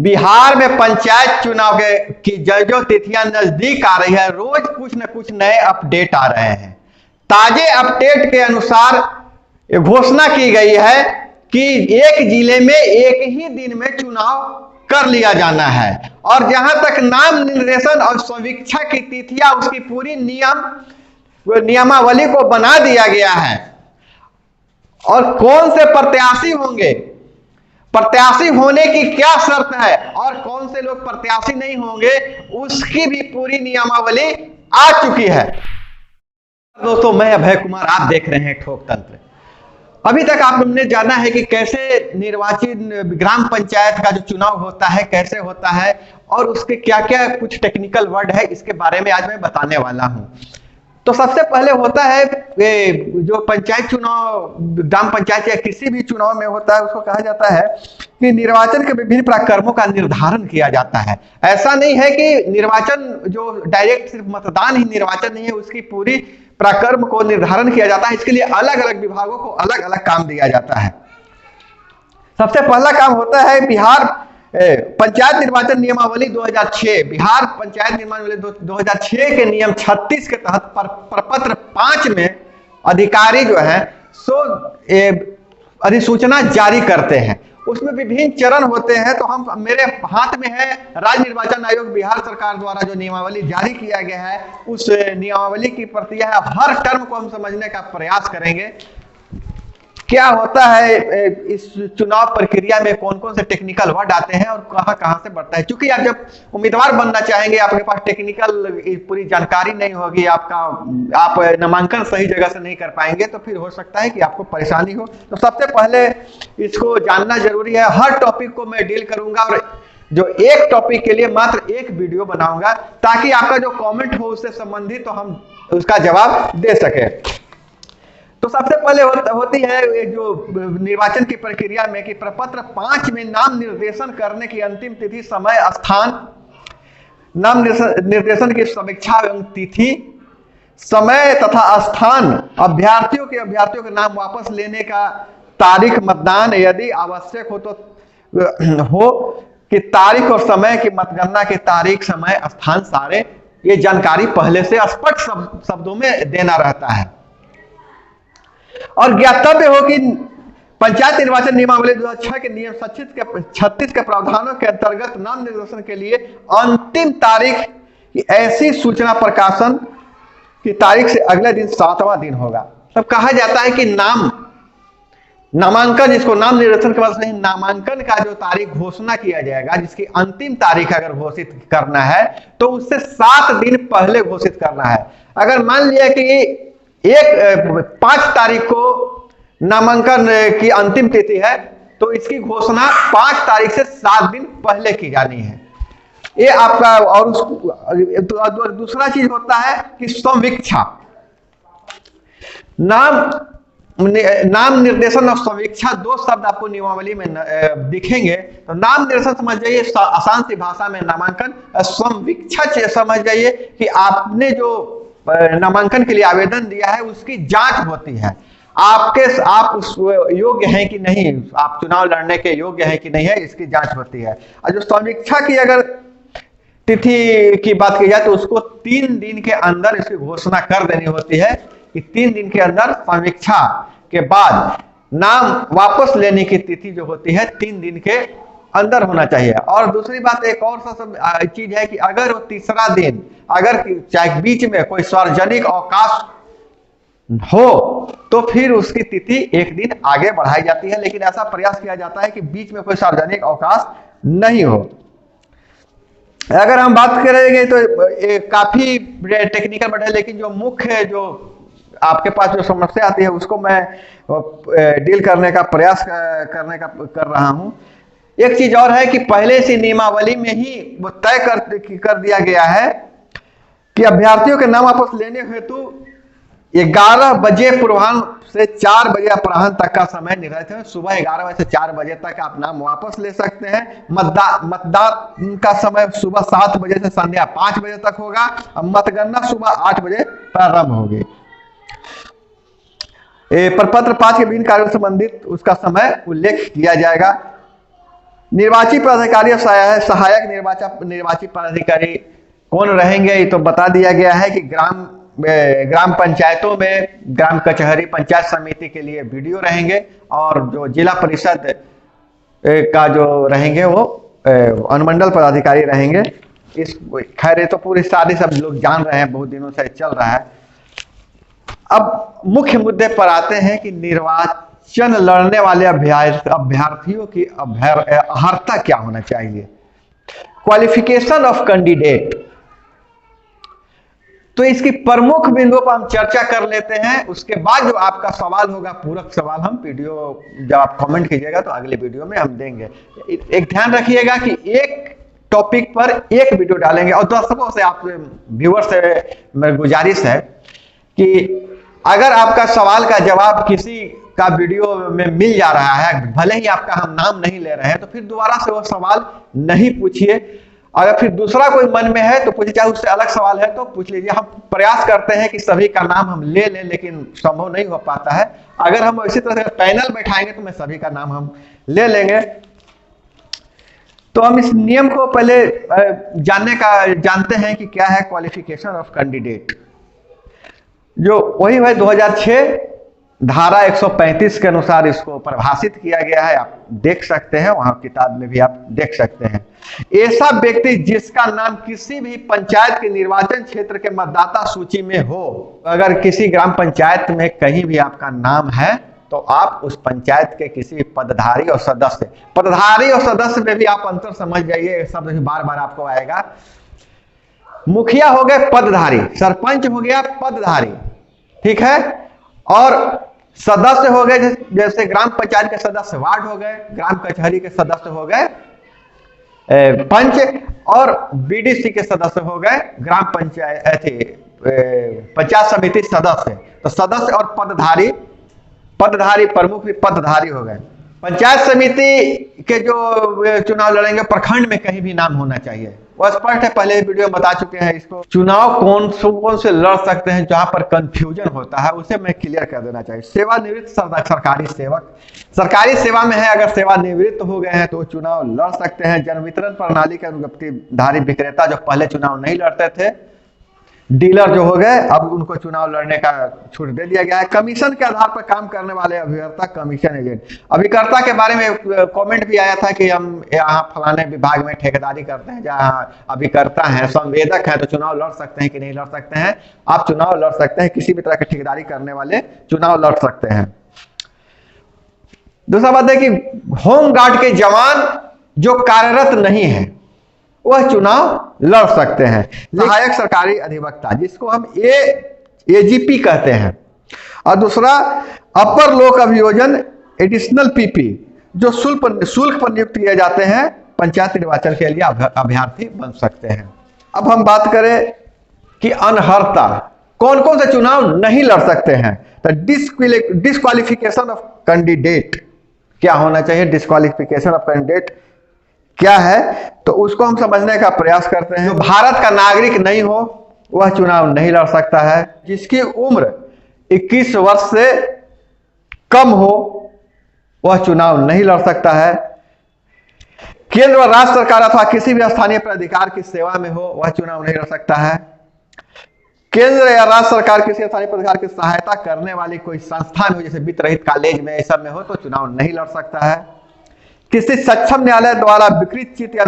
बिहार में पंचायत चुनाव की जो तिथियां नजदीक आ रही है, रोज कुछ न कुछ नए अपडेट आ रहे हैं। ताजे अपडेट के अनुसार घोषणा की गई है कि एक जिले में एक ही दिन में चुनाव कर लिया जाना है, और जहां तक नाम निर्देशन और समीक्षा की तिथियां, उसकी पूरी नियमावली को बना दिया गया है। और कौन से प्रत्याशी होंगे, प्रत्याशी होने की क्या शर्त है, और कौन से लोग प्रत्याशी नहीं होंगे, उसकी भी पूरी नियमावली आ चुकी है। दोस्तों, मैं अभय कुमार, आप देख रहे हैं ठोक तंत्र। अभी तक आपने जाना है कि कैसे निर्वाचित ग्राम पंचायत का जो चुनाव होता है कैसे होता है, और उसके क्या क्या कुछ टेक्निकल वर्ड है, इसके बारे में आज मैं बताने वाला हूं। तो सबसे पहले होता है जो पंचायत चुनाव, ग्राम पंचायत या किसी भी चुनाव में होता है, उसको कहा जाता है कि निर्वाचन के विभिन्न प्रक्रमों का निर्धारण किया जाता है। ऐसा नहीं है कि निर्वाचन जो डायरेक्ट सिर्फ मतदान ही निर्वाचन नहीं है, उसकी पूरी प्रक्रम को निर्धारण किया जाता है। इसके लिए अलग अलग विभागों को अलग अलग काम दिया जाता है। सबसे पहला काम होता है बिहार पंचायत निर्वाचन नियमावली 2006। बिहार पंचायत नियमावली 2006 के नियम 36 के तहत प्रपत्र 5 में अधिकारी जो है सो अधिसूचना जारी करते हैं। उसमें विभिन्न चरण होते हैं। तो हम मेरे हाथ में है राज्य निर्वाचन आयोग बिहार सरकार द्वारा जो नियमावली जारी किया गया है, उस नियमावली की प्रतियां है। हर टर्म को हम समझने का प्रयास करेंगे। क्या होता है इस चुनाव प्रक्रिया में, कौन कौन से टेक्निकल वर्ड आते हैं और कहां कहां से बढ़ता है। क्योंकि आप जब उम्मीदवार बनना चाहेंगे, आपके पास टेक्निकल पूरी जानकारी नहीं होगी, आप नामांकन सही जगह से नहीं कर पाएंगे, तो फिर हो सकता है कि आपको परेशानी हो। तो सबसे पहले इसको जानना जरूरी है। हर टॉपिक को मैं डील करूंगा, और जो एक टॉपिक के लिए मात्र एक वीडियो बनाऊंगा, ताकि आपका जो कॉमेंट हो उससे संबंधित तो हम उसका जवाब दे सके। तो सबसे पहले होती है जो निर्वाचन की प्रक्रिया में कि प्रपत्र 5 में नाम निर्देशन करने की अंतिम तिथि, समय, स्थान, नाम निर्देशन की समीक्षा एवं तिथि, समय तथा स्थान, अभ्यर्थियों के नाम वापस लेने का तारीख, मतदान यदि आवश्यक हो तो कि तारीख और समय की, मतगणना की तारीख, समय, स्थान, सारे ये जानकारी पहले से स्पष्ट शब्दों में देना रहता है। और ज्ञातव्य हो कि पंचायत निर्वाचन नियमावली 2006 के नियम 36 के प्रावधानों के अंतर्गत नाम निर्देशन के लिए अंतिम तारीख की ऐसी सूचना प्रकाशन की तारीख से अगले दिन 7वां दिन होगा। तब कहा जाता है कि नामांकन, जिसको नाम निर्देशन के बाद नहीं, नामांकन का जो तारीख घोषणा किया जाएगा, जिसकी अंतिम तारीख अगर घोषित करना है तो उससे 7 दिन पहले घोषित करना है। अगर मान लिया कि 5 तारीख को नामांकन की अंतिम तिथि है, तो इसकी घोषणा 5 तारीख से 7 दिन पहले की जानी है। ये आपका। और दूसरा चीज होता है कि समीक्षा। नाम निर्देशन और समीक्षा 2 शब्द आपको नियमावली में दिखेंगे। तो नाम निर्देशन समझ जाइए आसान सी भाषा में नामांकन, समीक्षा समझ जाइए कि आपने जो नामांकन के लिए आवेदन दिया है उसकी जांच होती है। आप उस योग्य हैं कि नहीं, आप चुनाव लड़ने के योग्य हैं कि नहीं है, इसकी जांच होती है। और जो समीक्षा की अगर तिथि की बात की जाए तो उसको 3 दिन के अंदर इसकी घोषणा कर देनी होती है कि 3 दिन के अंदर समीक्षा के बाद नाम वापस लेने की तिथि जो होती है 3 दिन के अंदर होना चाहिए। और दूसरी बात एक और सा चीज है कि अगर वो तीसरा दिन, अगर चाहे बीच में कोई सार्वजनिक अवकाश हो तो फिर उसकी तिथि 1 दिन आगे बढ़ाई जाती है। लेकिन ऐसा प्रयास किया जाता है कि बीच में कोई सार्वजनिक अवकाश नहीं हो। अगर हम बात करेंगे तो काफी टेक्निकल बढ़ है, लेकिन जो मुख्य जो आपके पास जो समस्या आती है उसको मैं डील करने का प्रयास कर रहा हूं। एक चीज और है कि पहले से नियमावली में ही वो तय कर दिया गया है कि अभ्यर्थियों के नाम वापस लेने हेतु 11 बजे पूर्वाह्न से 4 बजे अपराह्न तक का समय निर्धारित है। सुबह 11 बजे से 4 बजे तक आप नाम वापस ले सकते हैं। मतदान का समय सुबह 7 बजे से संध्या 5 बजे तक होगा। मतगणना सुबह 8 बजे प्रारंभ होगी। प्रपत्र 5 के विभिन्न कार्यों से संबंधित उसका समय उल्लेख किया जाएगा। निर्वाची पदाधिकारी और सहायक निर्वाची पदाधिकारी कौन रहेंगे, ये तो बता दिया गया है कि ग्राम पंचायतों में ग्राम कचहरी पंचायत समिति के लिए वीडियो रहेंगे, और जो जिला परिषद का जो रहेंगे वो अनुमंडल पदाधिकारी रहेंगे। इस खैर ये तो पूरी सारी सब लोग जान रहे हैं, बहुत दिनों से चल रहा है। अब मुख्य मुद्दे पर आते हैं कि निर्वाचन लड़ने वाले अभ्यर्थियों की अर्हता क्या होना चाहिए, क्वालिफिकेशन ऑफ कैंडिडेट। तो इसकी प्रमुख बिंदुओं पर हम चर्चा कर लेते हैं। उसके बाद जो आपका सवाल होगा, पूरक सवाल, हम वीडियो जब आप कमेंट कीजिएगा तो अगले वीडियो में हम देंगे। एक ध्यान रखिएगा कि एक टॉपिक पर एक वीडियो डालेंगे। और दर्शकों से, आप व्यूअर से मेरी गुजारिश है कि अगर आपका सवाल का जवाब किसी का वीडियो में मिल जा रहा है, भले ही आपका हम नाम नहीं ले रहे हैं, तो फिर दोबारा से वो सवाल नहीं पूछिए। अगर फिर दूसरा कोई मन में है तो पूछिए, चाहे उससे अलग सवाल है तो पूछ लीजिए। हम प्रयास करते हैं कि सभी का नाम हम ले लें, लेकिन संभव नहीं हो पाता है। अगर हम इसी तरह से पैनल बैठाएंगे तो मैं सभी का नाम हम ले लेंगे। तो हम इस नियम को पहले जानते हैं कि क्या है क्वालिफिकेशन ऑफ कैंडिडेट। जो वही है 2006 धारा 135 के अनुसार इसको परिभाषित किया गया है। आप देख सकते हैं, वहां किताब में भी आप देख सकते हैं। ऐसा व्यक्ति जिसका नाम किसी भी पंचायत के निर्वाचन क्षेत्र के मतदाता सूची में हो। अगर किसी ग्राम पंचायत में कहीं भी आपका नाम है तो आप उस पंचायत के किसी भी पदधारी और सदस्य में भी आप अंतर समझ जाइए, शब्द बार बार आपको आएगा। मुखिया हो गए पदधारी, सरपंच हो गया पदधारी, ठीक है। और सदस्य हो गए जैसे ग्राम पंचायत के सदस्य वार्ड हो गए, ग्राम कचहरी के सदस्य हो गए पंच, और बीडीसी के सदस्य हो गए ग्राम पंचायत समिति सदस्य। तो सदस्य और पदधारी प्रमुख भी पदधारी हो गए। पंचायत समिति के जो चुनाव लड़ेंगे, प्रखंड में कहीं भी नाम होना चाहिए, वो स्पष्ट है, पहले वीडियो में बता चुके हैं इसको। चुनाव कौन से लड़ सकते हैं, जहां पर कंफ्यूजन होता है उसे मैं क्लियर कर देना चाहिए। सेवानिवृत्त सरकारी सेवक सरकारी सेवा में है, अगर सेवानिवृत्त हो गए हैं तो चुनाव लड़ सकते हैं। जन वितरण प्रणाली के अनुगतिधारी विक्रेता जो पहले चुनाव नहीं लड़ते थे, डीलर जो हो गए, अब उनको चुनाव लड़ने का छूट दे दिया गया है। कमीशन के आधार पर काम करने वाले अभिकर्ता, कमीशन एजेंट। अभिकर्ता के बारे में कमेंट भी आया था कि हम यहाँ फलाने विभाग में ठेकेदारी करते हैं, जहाँ अभिकर्ता हैं, संवेदक हैं, तो चुनाव लड़ सकते हैं कि नहीं लड़ सकते हैं। आप चुनाव लड़ सकते हैं, किसी भी तरह की ठेकेदारी करने वाले चुनाव लड़ सकते हैं। दूसरा बात है कि होमगार्ड के जवान जो कार्यरत नहीं है वह चुनाव लड़ सकते हैं। सहायक सरकारी अधिवक्ता, जिसको हम एजीपी कहते हैं, और दूसरा अपर लोक अभियोजन एडिशनल पीपी, जो शुल्क पर नियुक्त किए जाते हैं, पंचायत निर्वाचन के लिए अभ्यर्थी बन सकते हैं। अब हम बात करें कि अनर्हता, कौन कौन से चुनाव नहीं लड़ सकते हैं। तो डिस्क्वालिफिकेशन ऑफ कैंडिडेट क्या होना चाहिए, डिस्क्वालिफिकेशन ऑफ कैंडिडेट क्या है, तो उसको हम समझने का प्रयास करते हैं। जो भारत का नागरिक नहीं हो वह चुनाव नहीं लड़ सकता है। जिसकी उम्र 21 वर्ष से कम हो वह चुनाव नहीं लड़ सकता है। केंद्र और राज्य सरकार अथवा किसी भी स्थानीय प्राधिकार की सेवा में हो वह चुनाव नहीं लड़ सकता है। केंद्र या राज्य सरकार किसी स्थानीय प्राधिकार की सहायता करने वाली कोई संस्था में हो, जैसे वित्त रहित कॉलेज में, ऐसा में हो तो चुनाव नहीं लड़ सकता है। किसी सक्षम न्यायालय द्वारा विकृत चित या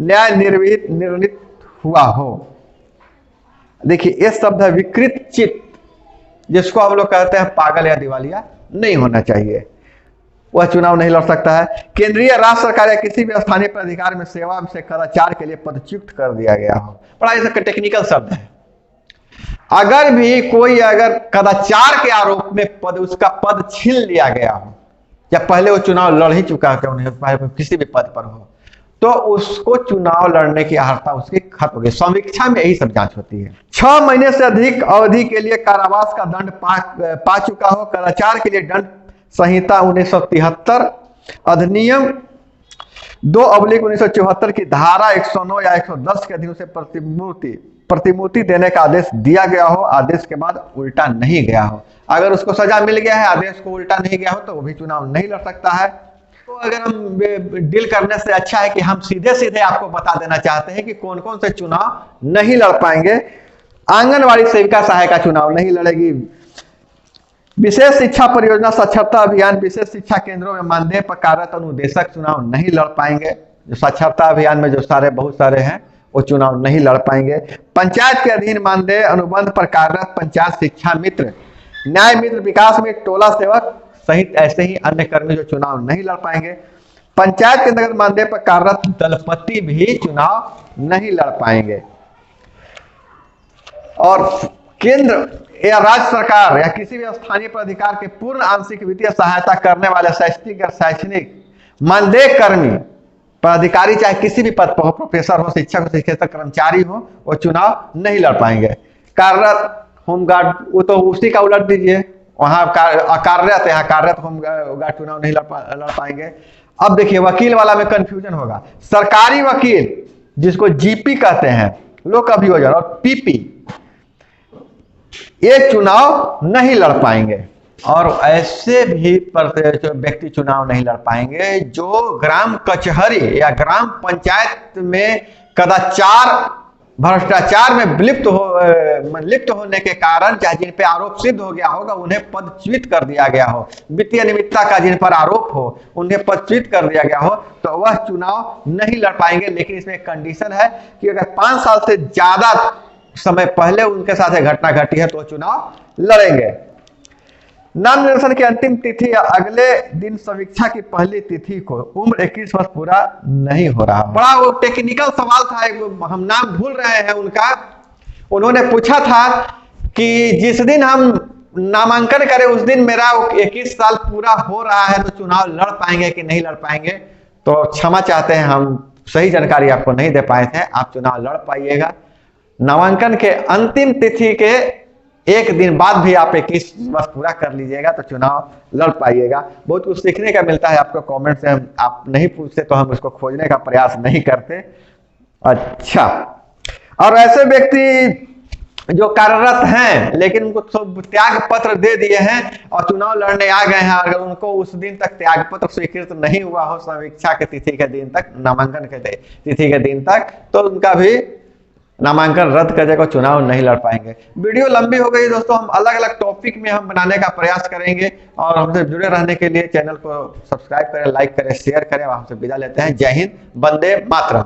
न्याय निर्णित हुआ हो। देखिए ये शब्द है विकृत चित, जिसको हम लोग कहते हैं पागल या दिवालिया नहीं होना चाहिए, वह चुनाव नहीं लड़ सकता है। केंद्रीय राज्य सरकार या किसी भी स्थानीय प्राधिकार में सेवा से कदाचार के लिए पदच्युत कर दिया गया हो। बड़ा ऐसा टेक्निकल शब्द है। अगर भी कोई अगर कदाचार के आरोप में उसका पद छीन लिया गया हो, या पहले वो चुनाव लड़ ही चुका है, उन्हें किसी भी पद पर हो, तो उसको चुनाव लड़ने की अर्हता उसकी खत्म हो गई। समीक्षा में यही सब जांच होती है। 6 महीने से अधिक अवधि के लिए कारावास का दंड पा चुका हो, कदाचार के लिए दंड संहिता 1973 अधिनियम 2/1974 की धारा 109 या 110 के अधीन से प्रतिमूर्ति देने का आदेश दिया गया हो, आदेश के बाद उल्टा नहीं गया हो। अगर उसको सजा मिल गया है, आदेश को उल्टा नहीं गया हो, तो वो भी चुनाव नहीं लड़ सकता है। तो अगर हम डील करने से अच्छा है कि हम सीधे सीधे आपको बता देना चाहते हैं कि कौन कौन से चुनाव नहीं लड़ पाएंगे। आंगनवाड़ी सेविका सहायिका चुनाव नहीं लड़ेगी। विशेष शिक्षा परियोजना साक्षरता अभियान विशेष शिक्षा केंद्रों में मानदेय पर कार्यरत अनुदेशक चुनाव नहीं लड़ पाएंगे। जो साक्षरता अभियान में जो बहुत सारे हैं वो चुनाव नहीं लड़ पाएंगे। पंचायत के अधीन मानदेय अनुबंध पर कार्यरत पंचायत शिक्षा मित्र, न्याय मित्र, विकास मित्र, टोला सेवक सहित ऐसे ही अन्य कर्मी जो चुनाव नहीं लड़ पाएंगे। पंचायत के नगद मानदेय पर कार्यरत दलपति भी चुनाव नहीं लड़ पाएंगे। और केंद्र या राज्य सरकार या किसी भी स्थानीय प्राधिकार के पूर्ण आंशिक वित्तीय सहायता करने वाले शैक्षणिक या शैक्षणिक मानदेय कर्मी, पदाधिकारी चाहे किसी भी पद पर हो, प्रोफेसर हो, शिक्षक हो, शिक्षक कर्मचारी हो, वो चुनाव नहीं लड़ पाएंगे। कार्यरत होमगार्ड, वो तो उसी का उलट दीजिए, वहां अकार्यरत, यहाँ कार्यरत होमगार्ड चुनाव नहीं लड़ पाएंगे। अब देखिए वकील वाला में कंफ्यूजन होगा। सरकारी वकील जिसको जीपी कहते हैं, लोक अभियोजन, और पीपी, ये चुनाव नहीं लड़ पाएंगे। और ऐसे भी व्यक्ति चुनाव नहीं लड़ पाएंगे जो ग्राम कचहरी या ग्राम पंचायत में कदाचार भ्रष्टाचार में लिप्त होने के कारण, चाहे जिन पे आरोप सिद्ध हो गया होगा, उन्हें पदच्युत कर दिया गया हो, वित्तीय अनियमितता का जिन पर आरोप हो उन्हें पदच्युत कर दिया गया हो, तो वह चुनाव नहीं लड़ पाएंगे। लेकिन इसमें एक कंडीशन है कि अगर 5 साल से ज्यादा समय पहले उनके साथ एक घटना घटी है तो चुनाव लड़ेंगे। नाम निर्देशन की अंतिम तिथि या अगले दिन समीक्षा की पहली तिथि को उम्र 21 वर्ष पूरा नहीं हो रहा। बड़ा वो टेक्निकल सवाल था, हम नाम भूल रहे हैं उनका। उन्होंने पूछा था कि जिस दिन हम नामांकन करें उस दिन मेरा 21 साल पूरा हो रहा है, तो चुनाव लड़ पाएंगे कि नहीं लड़ पाएंगे। तो क्षमा चाहते हैं, हम सही जानकारी आपको नहीं दे पाए थे। आप चुनाव लड़ पाइएगा। नामांकन के अंतिम तिथि के एक दिन बाद भी आप 21 वर्ष पूरा कर लीजिएगा तो चुनाव लड़ पाइएगा। बहुत कुछ सीखने का मिलता है आपको कमेंट से। आप नहीं पूछते तो हम उसको खोजने का प्रयास नहीं करते। अच्छा, और ऐसे व्यक्ति जो कार्यरत हैं लेकिन उनको त्याग पत्र दे दिए हैं और चुनाव लड़ने आ गए हैं, अगर उनको उस दिन तक त्याग पत्र स्वीकृत नहीं हुआ हो, समीक्षा के तिथि के दिन तक, नामांकन के तिथि के दिन तक, तो उनका भी नामांकन रद्द कर देगा, चुनाव नहीं लड़ पाएंगे। वीडियो लंबी हो गई दोस्तों, हम अलग अलग टॉपिक में हम बनाने का प्रयास करेंगे। और हमसे जुड़े रहने के लिए चैनल को सब्सक्राइब करें, लाइक करें, शेयर करें। हमसे विदा लेते हैं। जय हिंद, वंदे मातरम।